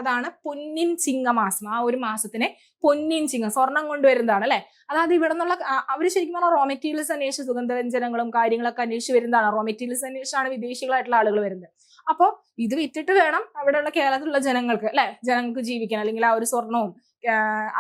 S1: അതാണ് പൊന്നിൻ ചിങ്ങമാസം. ആ ഒരു മാസത്തിനെ പൊന്നിൻ ചിങ്ങം, സ്വർണം കൊണ്ടുവരുന്നതാണ് അല്ലെ. അതായത് ഇവിടെ നിന്നുള്ള അവര് ശരിക്കും പറഞ്ഞാൽ റോ മെറ്റീരിയൽസ് അന്വേഷിച്ച് സുഗന്ധവ്യഞ്ജനങ്ങളും കാര്യങ്ങളൊക്കെ അന്വേഷിച്ച് വരുന്നതാണ്. റോ മെറ്റീരിയൽസ് അന്വേഷിച്ചാണ് വിദേശികളായിട്ടുള്ള ആളുകൾ വരുന്നത്. അപ്പോൾ ഇത് വിറ്റിട്ട് വേണം അവിടെയുള്ള കേരളത്തിലുള്ള ജനങ്ങൾക്ക് ജീവിക്കാൻ, അല്ലെങ്കിൽ ആ ഒരു സ്വർണവും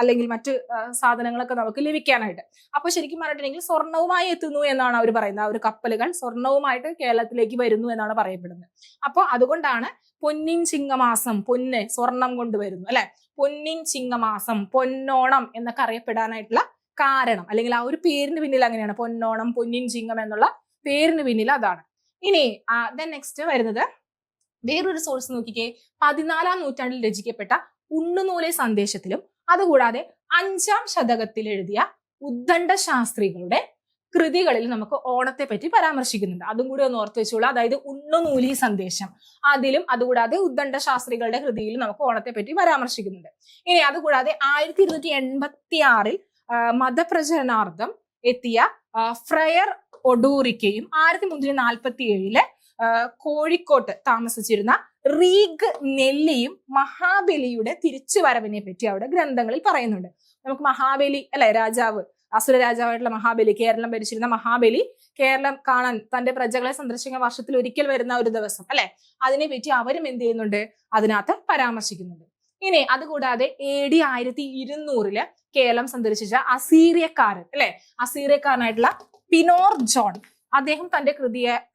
S1: അല്ലെങ്കിൽ മറ്റ് സാധനങ്ങളൊക്കെ നമുക്ക് ലഭിക്കാനായിട്ട്. അപ്പൊ ശരിക്കും പറഞ്ഞിട്ടുണ്ടെങ്കിൽ സ്വർണവുമായി എത്തുന്നു എന്നാണ് അവർ പറയുന്നത്. ആ ഒരു കപ്പലുകൾ സ്വർണവുമായിട്ട് കേരളത്തിലേക്ക് വരുന്നു എന്നാണ് പറയപ്പെടുന്നത്. അപ്പൊ അതുകൊണ്ടാണ് പൊന്നിൻ ചിങ്ങമാസം, പൊന്ന് സ്വർണം കൊണ്ടുവരുന്നു അല്ലെ, പൊന്നിൻ ചിങ്ങമാസം, പൊന്നോണം എന്നൊക്കെ അറിയപ്പെടാനായിട്ടുള്ള കാരണം, അല്ലെങ്കിൽ ആ ഒരു പേരിന് പിന്നിൽ അങ്ങനെയാണ്. പൊന്നോണം, പൊന്നിൻ ചിങ്ങം എന്നുള്ള പേരിന് പിന്നിൽ അതാണ്. ഇനി നെക്സ്റ്റ് വരുന്നത് വേറൊരു സോഴ്സ് നോക്കിക്കേ. 14-ാം നൂറ്റാണ്ടിൽ രചിക്കപ്പെട്ട ഉണ്ണുനൂലെ സന്ദേശത്തിലും അതുകൂടാതെ 5-ാം ശതകത്തിൽ എഴുതിയ ഉദ്ദണ്ഡ ശാസ്ത്രികളുടെ കൃതികളിൽ നമുക്ക് ഓണത്തെ പറ്റി പരാമർശിക്കുന്നുണ്ട്. അതും കൂടി ഒന്ന് ഓർത്ത് വെച്ചോളൂ. അതായത് ഉണ്ണുനൂലി സന്ദേശം അതിലും അതുകൂടാതെ ഉദ്ദണ്ഡ ശാസ്ത്രികളുടെ കൃതിയിലും നമുക്ക് ഓണത്തെ പറ്റി പരാമർശിക്കുന്നുണ്ട്. ഇനി അതുകൂടാതെ 1286 മതപ്രചരണാർത്ഥം എത്തിയ ഫ്രയർ ഒഡൂറിക്കയും 1347 കോഴിക്കോട്ട് താമസിച്ചിരുന്ന റീഗ് നെല്ലിയും മഹാബലിയുടെ തിരിച്ചുവരവിനെ പറ്റി അവിടെ ഗ്രന്ഥങ്ങളിൽ പറയുന്നുണ്ട്. നമുക്ക് മഹാബലി അല്ലെ, രാജാവ്, അസുര രാജാവായിട്ടുള്ള മഹാബലി, കേരളം ഭരിച്ചിരുന്ന മഹാബലി കേരളം കാണാൻ തന്റെ പ്രജകളെ സന്ദർശിക്കാൻ വർഷത്തിൽ ഒരിക്കൽ വരുന്ന ഒരു ദിവസം അല്ലെ, അതിനെ പറ്റി അവരും എന്ത് ചെയ്യുന്നുണ്ട്, അതിനകത്ത് പരാമർശിക്കുന്നുണ്ട്. ഇനി അതുകൂടാതെ AD 1200 കേരളം സന്ദർശിച്ച അസീറിയക്കാരൻ അല്ലെ, അസീറിയക്കാരനായിട്ടുള്ള പിനോർ ജോൺ, അദ്ദേഹം തന്റെ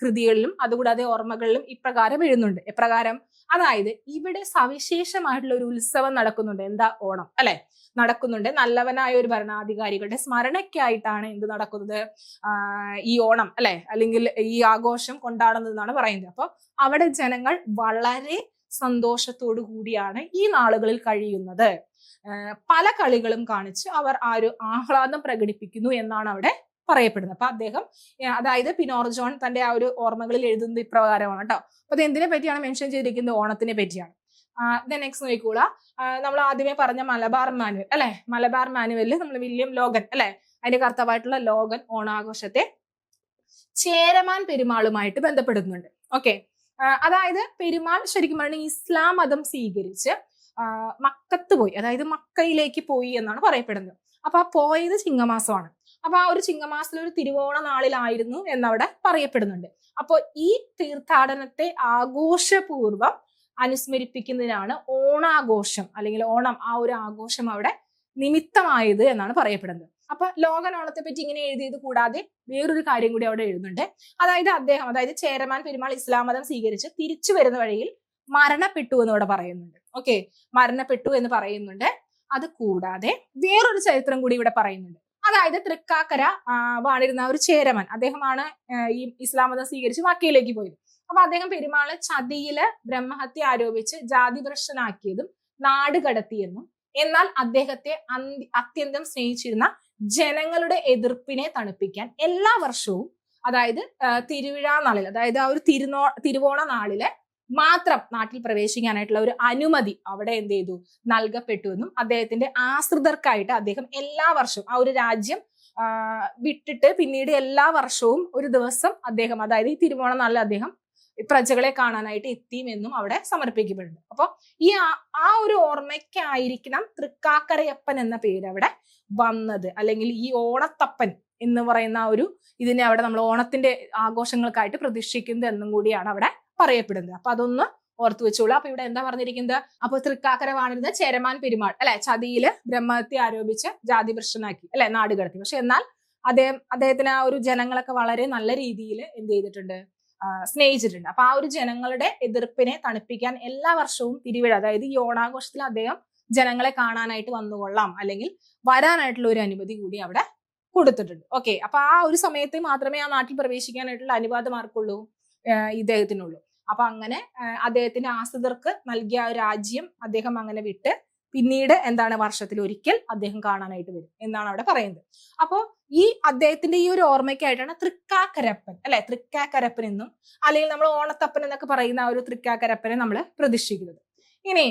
S1: കൃതികളിലും അതുകൂടാതെ ഓർമ്മകളിലും ഇപ്രകാരം എഴുതുന്നുണ്ട്. എപ്രകാരം? അതായത് ഇവിടെ സവിശേഷമായിട്ടുള്ള ഒരു ഉത്സവം നടക്കുന്നുണ്ട്. എന്താ? ഓണം അല്ലെ നടക്കുന്നുണ്ട്. നല്ലവനായ ഒരു ഭരണാധികാരികളുടെ സ്മരണയ്ക്കായിട്ടാണ് എന്ത് നടക്കുന്നത്, ഈ ഓണം അല്ലെ, അല്ലെങ്കിൽ ഈ ആഘോഷം കൊണ്ടാടുന്നത് എന്നാണ് പറയുന്നത്. അപ്പൊ അവിടെ ജനങ്ങൾ വളരെ സന്തോഷത്തോടു കൂടിയാണ് ഈ നാളുകളിൽ കഴിയുന്നത്. പല കളികളും കാണിച്ച് അവർ ആ ഒരു ആഹ്ലാദം പ്രകടിപ്പിക്കുന്നു എന്നാണ് അവിടെ പറയപ്പെടുന്നത്. അപ്പൊ അദ്ദേഹം, അതായത് പിനോർ ജോൺ തന്റെ ആ ഒരു ഓർമ്മകളിൽ എഴുതുന്നത് ഇപ്രകാരമാണ് കേട്ടോ. അപ്പൊ അത് എന്തിനെ പറ്റിയാണ് മെൻഷൻ ചെയ്തിരിക്കുന്നത്? ഓണത്തിനെ പറ്റിയാണ്. നെക്സ്റ്റ് നോക്കിക്കൂടാ, നമ്മൾ ആദ്യമേ പറഞ്ഞ മലബാർ മാനുവൽ അല്ലെ, മലബാർ മാനുവലിൽ നമ്മൾ വില്യം ലോഗൻ അല്ലെ, അതിന്റെ കർത്താവായിട്ടുള്ള ലോഗൻ ഓണാഘോഷത്തെ ചേരമാൻ പെരുമാളുമായിട്ട് ബന്ധപ്പെടുന്നുണ്ട്. ഓക്കെ, അതായത് പെരുമാൾ ശരിക്കും പറഞ്ഞാൽ ഇസ്ലാം മതം സ്വീകരിച്ച് മക്കത്ത് പോയി, അതായത് മക്കയിലേക്ക് പോയി എന്നാണ് പറയപ്പെടുന്നത്. അപ്പൊ ആ പോയത് ചിങ്ങമാസമാണ്. അപ്പൊ ആ ഒരു ചിങ്ങമാസത്തിൽ ഒരു തിരുവോണ നാളിലായിരുന്നു എന്നവിടെ പറയപ്പെടുന്നുണ്ട്. അപ്പോൾ ഈ തീർത്ഥാടനത്തെ ആഘോഷപൂർവം അനുസ്മരിപ്പിക്കുന്നതിനാണ് ഓണാഘോഷം അല്ലെങ്കിൽ ഓണം, ആ ഒരു ആഘോഷം അവിടെ നിമിത്തമായത് എന്നാണ് പറയപ്പെടുന്നത്. അപ്പൊ ലോകൻ ഓണത്തെ പറ്റി ഇങ്ങനെ എഴുതിയത് കൂടാതെ വേറൊരു കാര്യം കൂടി അവിടെ എഴുതുന്നുണ്ട്. അതായത് അദ്ദേഹം, അതായത് ചേരമാൻ പെരുമാൾ ഇസ്ലാം മതം സ്വീകരിച്ച് തിരിച്ചു വരുന്ന വഴിയിൽ മരണപ്പെട്ടു എന്ന് ഇവിടെ പറയുന്നുണ്ട്. ഓക്കെ, മരണപ്പെട്ടു എന്ന് പറയുന്നുണ്ട്. അത് കൂടാതെ വേറൊരു ചരിത്രം കൂടി ഇവിടെ പറയുന്നുണ്ട്. അതായത് തൃക്കാക്കര വാണിരുന്ന ഒരു ചേരമാൻ, അദ്ദേഹമാണ് ഈ ഇസ്ലാം മതം സ്വീകരിച്ച് മക്കയിലേക്ക് പോയത്. അപ്പൊ അദ്ദേഹം പെരുമാളെ ചതിയില് ബ്രഹ്മഹത്യ ആരോപിച്ച് ജാതിഭ്രഷ്ടനാക്കിയതും നാട് കടത്തിയെന്നും, എന്നാൽ അദ്ദേഹത്തെ അത്യന്തം സ്നേഹിച്ചിരുന്ന ജനങ്ങളുടെ എതിർപ്പിനെ തണുപ്പിക്കാൻ എല്ലാ വർഷവും, അതായത് തിരുവിഴ നാളിൽ, അതായത് ആ ഒരു തിരുവോണ നാളില് മാത്രം നാട്ടിൽ പ്രവേശിക്കാനായിട്ടുള്ള ഒരു അനുമതി അവിടെ എന്ത് ചെയ്തു, നൽകപ്പെട്ടു എന്നും, അദ്ദേഹത്തിന്റെ ആശ്രിതർക്കായിട്ട് അദ്ദേഹം എല്ലാ വർഷവും ആ ഒരു രാജ്യം വിട്ടിട്ട് പിന്നീട് എല്ലാ വർഷവും ഒരു ദിവസം അദ്ദേഹം, അതായത് ഈ തിരുവോണ നാളിൽ അദ്ദേഹം പ്രജകളെ കാണാനായിട്ട് എത്തിയുമെന്നും അവിടെ സമർപ്പിക്കപ്പെടുന്നുണ്ട്. അപ്പൊ ഈ ആ ഒരു ഓർമ്മയ്ക്കായിരിക്കണം തൃക്കാക്കരയപ്പൻ എന്ന പേര് അവിടെ വന്നത്, അല്ലെങ്കിൽ ഈ ഓണത്തപ്പൻ എന്ന് പറയുന്ന ഒരു ഇതിനെ അവിടെ നമ്മൾ ഓണത്തിന്റെ ആഘോഷങ്ങൾക്കായിട്ട് പ്രതിഷ്ഠിക്കുന്നത് എന്നും കൂടിയാണ് അവിടെ പറയപ്പെടുന്നത്. അപ്പൊ അതൊന്ന് ഓർത്തു വെച്ചോളൂ. അപ്പൊ ഇവിടെ എന്താ പറഞ്ഞിരിക്കുന്നത്? അപ്പൊ തൃക്കാക്കര വാണിരുന്ന ചേരമാൻ പെരുമാൾ അല്ലെ, ചതിയില് ബ്രഹ്മഹത്യ ആരോപിച്ച് ജാതിഭ്രഷ്ടനാക്കി അല്ലെ, നാട് കടത്തി. പക്ഷെ എന്നാൽ അദ്ദേഹത്തിന് ആ ഒരു ജനങ്ങളൊക്കെ വളരെ നല്ല രീതിയിൽ എന്ത് ചെയ്തിട്ടുണ്ട്, സ്നേഹിച്ചിട്ടുണ്ട്. അപ്പൊ ആ ഒരു ജനങ്ങളുടെ എതിർപ്പിനെ തണുപ്പിക്കാൻ എല്ലാ വർഷവും തിരുവിഴ, അതായത് ഈ ഓണാഘോഷത്തിൽ അദ്ദേഹം ജനങ്ങളെ കാണാനായിട്ട് വന്നുകൊള്ളാം, അല്ലെങ്കിൽ വരാനായിട്ടുള്ള ഒരു അനുമതി കൂടി അവിടെ കൊടുത്തിട്ടുണ്ട്. ഓക്കെ, അപ്പൊ ആ ഒരു സമയത്ത് മാത്രമേ ആ നാട്ടിൽ പ്രവേശിക്കാനായിട്ടുള്ള അനുവാദം ആർക്കുള്ളൂ? ഇദ്ദേഹത്തിനുള്ളൂ. അപ്പൊ അങ്ങനെ അദ്ദേഹത്തിന്റെ ആശ്രിതർക്ക് നൽകിയ രാജ്യം അദ്ദേഹം അങ്ങനെ വിട്ട് പിന്നീട് എന്താണ്, വർഷത്തിൽ ഒരിക്കൽ അദ്ദേഹം കാണാനായിട്ട് വരും എന്നാണ് അവിടെ പറയുന്നത്. അപ്പോ ഈ അദ്ദേഹത്തിന്റെ ഈ ഒരു ഓർമ്മയ്ക്കായിട്ടാണ് തൃക്കാക്കരപ്പൻ അല്ലെ, തൃക്കാക്കരപ്പൻ എന്നും അല്ലെങ്കിൽ നമ്മൾ ഓണത്തപ്പൻ എന്നൊക്കെ പറയുന്ന ആ ഒരു തൃക്കാക്കരപ്പനെ നമ്മൾ പ്രതിഷ്ഠിക്കുന്നത്. ഇനി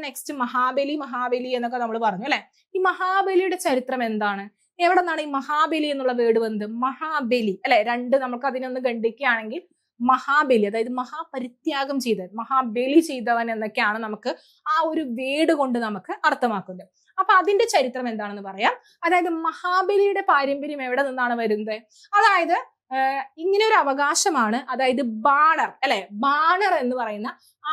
S1: നെക്സ്റ്റ് മഹാബലി എന്നൊക്കെ നമ്മൾ പറഞ്ഞു അല്ലെ. ഈ മഹാബലിയുടെ ചരിത്രം എന്താണ്? എവിടെ നിന്നാണ് ഈ മഹാബലി എന്നുള്ള വേർഡ് വന്നത്? മഹാബലി അല്ലെ, രണ്ട് നമുക്ക് അതിനൊന്ന് ഖണ്ഡിക്കുകയാണെങ്കിൽ മഹാബലി, അതായത് മഹാപരിത്യാഗം ചെയ്തത്, മഹാബലി ചെയ്തവൻ എന്നൊക്കെയാണ് നമുക്ക് ആ ഒരു വേർഡ് കൊണ്ട് നമുക്ക് അർത്ഥമാക്കുന്നത്. അപ്പൊ അതിന്റെ ചരിത്രം എന്താണെന്ന് പറയാം. അതായത് മഹാബലിയുടെ പാരമ്പര്യം എവിടെ നിന്നാണ് വരുന്നത്? അതായത് ഇങ്ങനെ ഒരു അവകാശമാണ്, അതായത് ബാണർ അല്ലെ, ബാണർ എന്ന് പറയുന്ന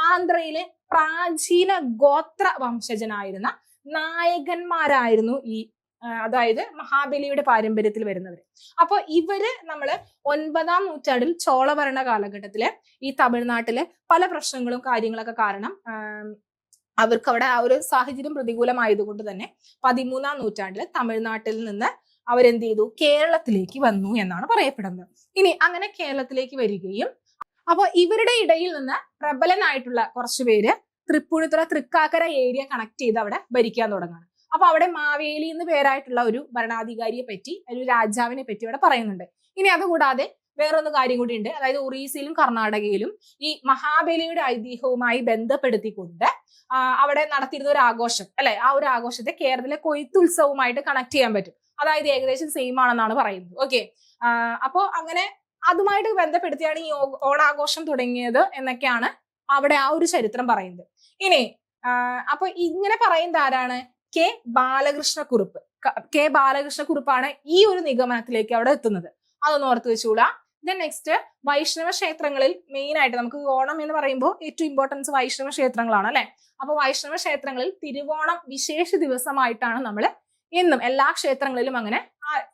S1: ആന്ധ്രയിലെ പ്രാചീന ഗോത്ര വംശജനായിരുന്ന നായകന്മാരായിരുന്നു ഈ അതായത് മഹാബലിയുടെ പാരമ്പര്യത്തിൽ വരുന്നവർ. അപ്പൊ ഇവര് നമ്മള് 9-ാം നൂറ്റാണ്ടിൽ ചോളഭരണ കാലഘട്ടത്തില് ഈ തമിഴ്നാട്ടിലെ പല പ്രശ്നങ്ങളും കാര്യങ്ങളൊക്കെ കാരണം അവർക്ക് അവിടെ ആ ഒരു സാഹചര്യം പ്രതികൂലമായതുകൊണ്ട് തന്നെ 13-ാം നൂറ്റാണ്ടില് തമിഴ്നാട്ടിൽ നിന്ന് അവരെന്ത് ചെയ്തു, കേരളത്തിലേക്ക് വന്നു എന്നാണ് പറയപ്പെടുന്നത്. ഇനി അങ്ങനെ കേരളത്തിലേക്ക് വരികയും അപ്പൊ ഇവരുടെ ഇടയിൽ നിന്ന് പ്രബലനായിട്ടുള്ള കുറച്ചു പേര് തൃപ്പൂണിത്തുറ തൃക്കാക്കര ഏരിയ കണക്ട് ചെയ്ത് അവിടെ ഭരിക്കാൻ തുടങ്ങാണ്. അപ്പൊ അവിടെ മാവേലി എന്ന് പേരായിട്ടുള്ള ഒരു ഭരണാധികാരിയെ പറ്റി, ഒരു രാജാവിനെ പറ്റി അവിടെ പറയുന്നുണ്ട്. ഇനി അതുകൂടാതെ വേറൊന്ന് കാര്യം കൂടി ഉണ്ട്. അതായത് ഒറീസയിലും കർണാടകയിലും ഈ മഹാബലിയുടെ ഐതിഹ്യവുമായി ബന്ധപ്പെടുത്തിക്കൊണ്ട് അവിടെ നടത്തിയിരുന്ന ഒരു ആഘോഷം അല്ലെ, ആ ഒരു ആഘോഷത്തെ കേരളത്തിലെ കൊയ്ത്തുത്സവവുമായിട്ട് കണക്ട് ചെയ്യാൻ പറ്റും. അതായത് ഏകദേശം സെയിം ആണെന്നാണ് പറയുന്നത്. ഓക്കെ, അപ്പോ അങ്ങനെ അതുമായിട്ട് ബന്ധപ്പെടുത്തിയാണ് ഈ ഓണാഘോഷം തുടങ്ങിയത് എന്നൊക്കെയാണ് അവിടെ ആ ഒരു ചരിത്രം പറയുന്നത്. ഇനി അപ്പൊ ഇങ്ങനെ പറയുന്നത് ആരാണ്? കെ ബാലകൃഷ്ണക്കുറുപ്പ്. കെ ബാലകൃഷ്ണക്കുറുപ്പാണ് ഈ ഒരു നിഗമനത്തിലേക്ക് അവിടെ എത്തുന്നത്. അതൊന്ന് ഓർത്ത് വെച്ചൂടാ. ദെൻ നെക്സ്റ്റ്, വൈഷ്ണവ ക്ഷേത്രങ്ങളിൽ മെയിൻ ആയിട്ട് നമുക്ക് ഓണം എന്ന് പറയുമ്പോൾ ഏറ്റവും ഇമ്പോർട്ടൻസ് വൈഷ്ണവ ക്ഷേത്രങ്ങളാണ് അല്ലെ. അപ്പൊ വൈഷ്ണവ ക്ഷേത്രങ്ങളിൽ തിരുവോണം വിശേഷ ദിവസമായിട്ടാണ് നമ്മൾ എന്നും എല്ലാ ക്ഷേത്രങ്ങളിലും അങ്ങനെ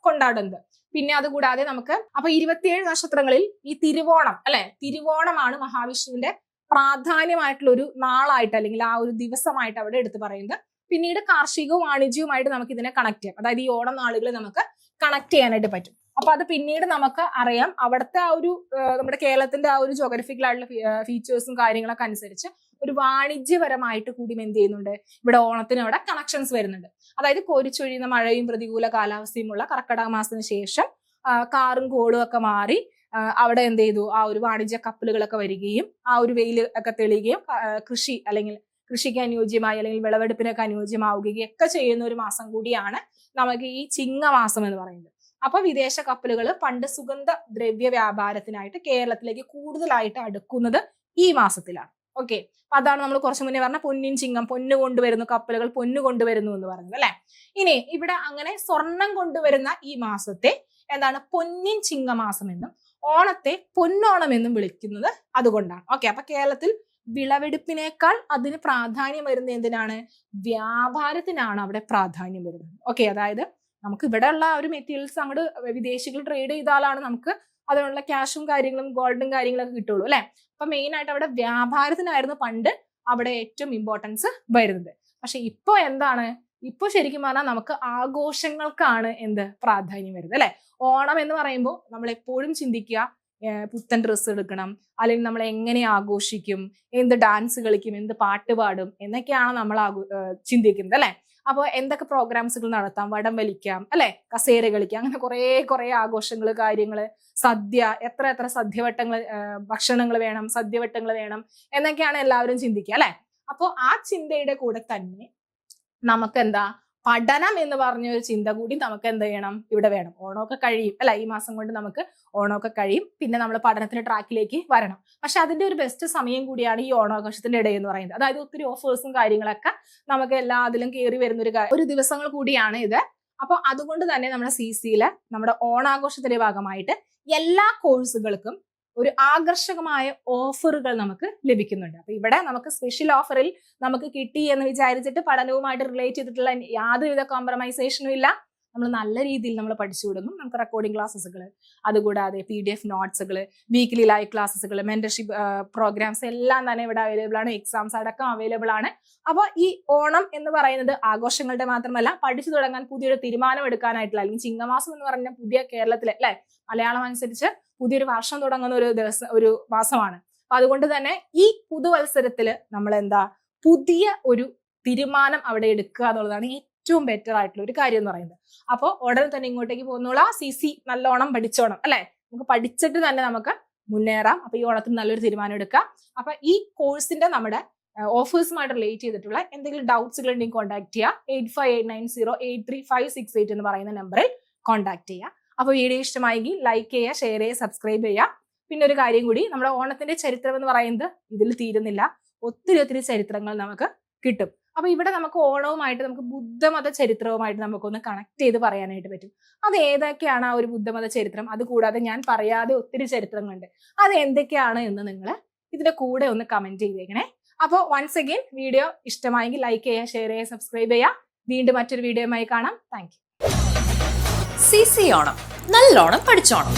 S1: കൊണ്ടാടുന്നത്. പിന്നെ അതുകൂടാതെ നമുക്ക് അപ്പൊ 27 നക്ഷത്രങ്ങളിൽ ഈ തിരുവോണം അല്ലെ, തിരുവോണമാണ് മഹാവിഷ്ണുവിന്റെ പ്രാധാന്യമായിട്ടുള്ള ഒരു നാളായിട്ട് അല്ലെങ്കിൽ ആ ഒരു ദിവസമായിട്ട് അവിടെ എടുത്തു പറയുന്നത്. പിന്നീട് കാർഷികവും വാണിജ്യവുമായിട്ട് നമുക്ക് ഇതിനെ കണക്ട് ചെയ്യാം. അതായത് ഈ ഓണം നാളുകളെ നമുക്ക് കണക്ട് ചെയ്യാനായിട്ട് പറ്റും. അപ്പൊ അത് പിന്നീട് നമുക്ക് അറിയാം. അവിടുത്തെ ആ ഒരു നമ്മുടെ കേരളത്തിന്റെ ആ ഒരു ജോഗ്രഫിക്കൽ ആയിട്ടുള്ള ഫീച്ചേഴ്സും കാര്യങ്ങളൊക്കെ അനുസരിച്ച് ഒരു വാണിജ്യപരമായിട്ട് കൂടി എന്ത് ചെയ്യുന്നുണ്ട്, ഇവിടെ ഓണത്തിന് അവിടെ കണക്ഷൻസ് വരുന്നുണ്ട്. അതായത് കോരിച്ചൊഴിയുന്ന മഴയും പ്രതികൂല കാലാവസ്ഥയുമുള്ള കർക്കിടക മാസത്തിന് ശേഷം കാറും കോളും ഒക്കെ മാറി അവിടെ എന്ത് ചെയ്തു, ആ ഒരു വാണിജ്യ കപ്പലുകളൊക്കെ വരികയും ആ ഒരു വെയിൽ ഒക്കെ തെളിയുകയും കൃഷി അല്ലെങ്കിൽ കൃഷിക്ക് അനുയോജ്യമായി അല്ലെങ്കിൽ വിളവെടുപ്പിനൊക്കെ അനുയോജ്യമാവുകയും ഒക്കെ ചെയ്യുന്ന ഒരു മാസം കൂടിയാണ് നമുക്ക് ഈ ചിങ്ങമാസം എന്ന് പറയുന്നത്. അപ്പൊ വിദേശ കപ്പലുകൾ പണ്ട് സുഗന്ധ ദ്രവ്യ വ്യാപാരത്തിനായിട്ട് കേരളത്തിലേക്ക് കൂടുതലായിട്ട് അടുക്കുന്നത് ഈ മാസത്തിലാണ്. ഓക്കെ, അപ്പൊ അതാണ് നമ്മൾ കുറച്ചു മുന്നേ പറഞ്ഞ പൊന്നിൻ ചിങ്ങം, പൊന്നു കൊണ്ടുവരുന്നു, കപ്പലുകൾ പൊന്നു കൊണ്ടുവരുന്നു എന്ന് പറയുന്നത് അല്ലെ. ഇനി ഇവിടെ അങ്ങനെ സ്വർണം കൊണ്ടുവരുന്ന ഈ മാസത്തെ എന്താണ് പൊന്നിൻ ചിങ്ങമാസം എന്നും ഓണത്തെ പൊന്നോണം എന്നും വിളിക്കുന്നത് അതുകൊണ്ടാണ്. ഓക്കെ, അപ്പൊ കേരളത്തിൽ വിളവെടുപ്പിനേക്കാൾ അതിന് പ്രാധാന്യം വരുന്നത് എന്തിനാണ്? വ്യാപാരത്തിനാണ് അവിടെ പ്രാധാന്യം വരുന്നത്. ഓക്കെ, അതായത് നമുക്ക് ഇവിടെ ഉള്ള ഒരു മെറ്റീരിയൽസ് അങ്ങോട്ട് വിദേശികൾ ട്രേഡ് ചെയ്താലാണ് നമുക്ക് അതിനുള്ള ക്യാഷും കാര്യങ്ങളും ഗോൾഡും കാര്യങ്ങളൊക്കെ കിട്ടുള്ളൂ അല്ലെ. അപ്പൊ മെയിൻ ആയിട്ട് അവിടെ വ്യാപാരത്തിനായിരുന്നു പണ്ട് അവിടെ ഏറ്റവും ഇമ്പോർട്ടൻസ് വരുന്നത്. പക്ഷെ ഇപ്പൊ എന്താണ്, ഇപ്പൊ ശരിക്കും പറഞ്ഞാൽ നമുക്ക് ആഘോഷങ്ങൾക്കാണ് പ്രാധാന്യം വരുന്നത് അല്ലെ. ഓണം എന്ന് പറയുമ്പോൾ നമ്മൾ എപ്പോഴും ചിന്തിക്കുക പുത്തൻ ഡ്രസ്സ് എടുക്കണം, അല്ലെങ്കിൽ നമ്മൾ എങ്ങനെ ആഘോഷിക്കും, എന്ത് ഡാൻസ് കളിക്കും, എന്ത് പാട്ട് പാടും എന്നൊക്കെയാണ് നമ്മൾ ചിന്തിക്കുന്നത് അല്ലെ. അപ്പോൾ എന്തൊക്കെ പ്രോഗ്രാംസുകൾ നടത്താം, വടം വലിക്കാം അല്ലെ, കസേര കളിക്കാം, അങ്ങനെ കുറെ ആഘോഷങ്ങൾ കാര്യങ്ങള്, സദ്യ, എത്ര സദ്യവട്ടങ്ങൾ ഭക്ഷണങ്ങൾ വേണം, സദ്യവട്ടങ്ങൾ വേണം എന്നൊക്കെയാണ് എല്ലാവരും ചിന്തിക്കുക അല്ലെ. അപ്പോൾ ആ ചിന്തയുടെ കൂടെ തന്നെ നമുക്ക് പഠനം എന്ന് പറഞ്ഞ ഒരു ചിന്ത കൂടി നമുക്ക് എന്ത് ചെയ്യണം, ഇവിടെ വേണം. ഓണമൊക്കെ കഴിയും അല്ലെ, ഈ മാസം കൊണ്ട് നമുക്ക് ഓണമൊക്കെ കഴിയും. പിന്നെ നമ്മൾ പഠനത്തിന്റെ ട്രാക്കിലേക്ക് വരണം. പക്ഷെ അതിന്റെ ഒരു ബെസ്റ്റ് സമയം കൂടിയാണ് ഈ ഓണാഘോഷത്തിന്റെ ഇടയിൽ എന്ന് പറയുന്നത്. അതായത് ഒത്തിരി ഓഫേഴ്സും കാര്യങ്ങളൊക്കെ നമുക്ക് എല്ലാ അതിലും കയറി വരുന്ന ഒരു ദിവസങ്ങൾ കൂടിയാണ് ഇത്. അപ്പൊ അതുകൊണ്ട് തന്നെ നമ്മുടെ CC-യില് നമ്മുടെ ഓണാഘോഷത്തിന്റെ ഭാഗമായിട്ട് എല്ലാ കോഴ്സുകൾക്കും ഒരു ആകർഷകമായ ഓഫറുകൾ നമുക്ക് ലഭിക്കുന്നുണ്ട്. അപ്പൊ ഇവിടെ നമുക്ക് സ്പെഷ്യൽ ഓഫറിൽ നമുക്ക് കിട്ടി എന്ന് വിചാരിച്ചിട്ട് പഠനവുമായിട്ട് റിലേറ്റ് ചെയ്തിട്ടുള്ള യാതൊരുവിധ കോംപ്രമൈസേഷനും ഇല്ല. നമ്മൾ നല്ല രീതിയിൽ നമ്മൾ പഠിച്ചു തുടങ്ങും. നമുക്ക് റെക്കോർഡിംഗ് ക്ലാസ്സുകൾ, അതുകൂടാതെ PDF നോട്ട്സുകൾ, വീക്ക്ലി ലൈവ് ക്ലാസ്സുകൾ, മെന്റർഷിപ്പ് പ്രോഗ്രാംസ് എല്ലാം തന്നെ ഇവിടെ അവൈലബിൾ ആണ്. എക്സാംസ് അടക്കം അവൈലബിൾ ആണ്. അപ്പൊ ഈ ഓണം എന്ന് പറയുന്നത് ആഘോഷങ്ങളുടെ മാത്രമല്ല, പഠിച്ചു തുടങ്ങാൻ പുതിയൊരു തീരുമാനം എടുക്കാനായിട്ടുള്ള, അല്ലെങ്കിൽ ചിങ്ങമാസം എന്ന് പറഞ്ഞ പുതിയ കേരളത്തിലെ അല്ലെ മലയാളം അനുസരിച്ച് പുതിയൊരു വർഷം തുടങ്ങുന്ന ഒരു മാസമാണ്. അപ്പൊ അതുകൊണ്ട് തന്നെ ഈ പുതുവത്സരത്തില് നമ്മൾ പുതിയ ഒരു തീരുമാനം അവിടെ എടുക്കുക എന്നുള്ളതാണ് ഏറ്റവും ബെറ്റർ ആയിട്ടുള്ള ഒരു കാര്യം എന്ന് പറയുന്നത്. അപ്പോൾ ഉടനെ തന്നെ ഇങ്ങോട്ടേക്ക് പോകുന്നോളാം. CC നല്ലോണം പഠിച്ചോണം അല്ലെ. നമുക്ക് പഠിച്ചിട്ട് തന്നെ നമുക്ക് മുന്നേറാം. അപ്പൊ ഈ ഓണത്തിന് നല്ലൊരു തീരുമാനം എടുക്കാം. അപ്പൊ ഈ കോഴ്സിന്റെ നമ്മുടെ ഓഫേഴ്സുമായിട്ട് റിലേറ്റ് ചെയ്തിട്ടുള്ള എന്തെങ്കിലും ഡൗട്ട്സുകൾ ഉണ്ടെങ്കിൽ കോൺടാക്ട് ചെയ്യുക. 8589083568 എന്ന് പറയുന്ന നമ്പറിൽ കോൺടാക്ട് ചെയ്യുക. അപ്പൊ വീഡിയോ ഇഷ്ടമായെങ്കിൽ ലൈക്ക് ചെയ്യുക, ഷെയർ ചെയ്യുക, സബ്സ്ക്രൈബ് ചെയ്യുക. പിന്നെ ഒരു കാര്യം കൂടി, നമ്മുടെ ഓണത്തിന്റെ ചരിത്രം എന്ന് പറയുന്നത് ഇതിൽ തീരുന്നില്ല. ഒത്തിരി ചരിത്രങ്ങൾ നമുക്ക് കിട്ടും. അപ്പൊ ഇവിടെ നമുക്ക് ഓണവുമായിട്ട് നമുക്ക് ബുദ്ധമത ചരിത്രവുമായിട്ട് നമുക്കൊന്ന് കണക്ട് ചെയ്ത് പറയാനായിട്ട് പറ്റും. അത് ഏതൊക്കെയാണ് ആ ഒരു ബുദ്ധമത ചരിത്രം? അത് കൂടാതെ ഞാൻ പറയാതെ ഒത്തിരി ചരിത്രങ്ങളുണ്ട്. അത് എന്തൊക്കെയാണ് എന്ന് നിങ്ങൾ ഇതിന്റെ കൂടെ ഒന്ന് കമന്റ് ചെയ്തേക്കണേ. അപ്പോൾ വൺസ് അഗെയിൻ വീഡിയോ ഇഷ്ടമായെങ്കിൽ ലൈക്ക് ചെയ്യുക, ഷെയർ ചെയ്യുക, സബ്സ്ക്രൈബ് ചെയ്യുക. വീണ്ടും മറ്റൊരു വീഡിയോയുമായി കാണാം. Thank you.
S2: CC ഓണം നല്ലോണം പഠിച്ചോണം.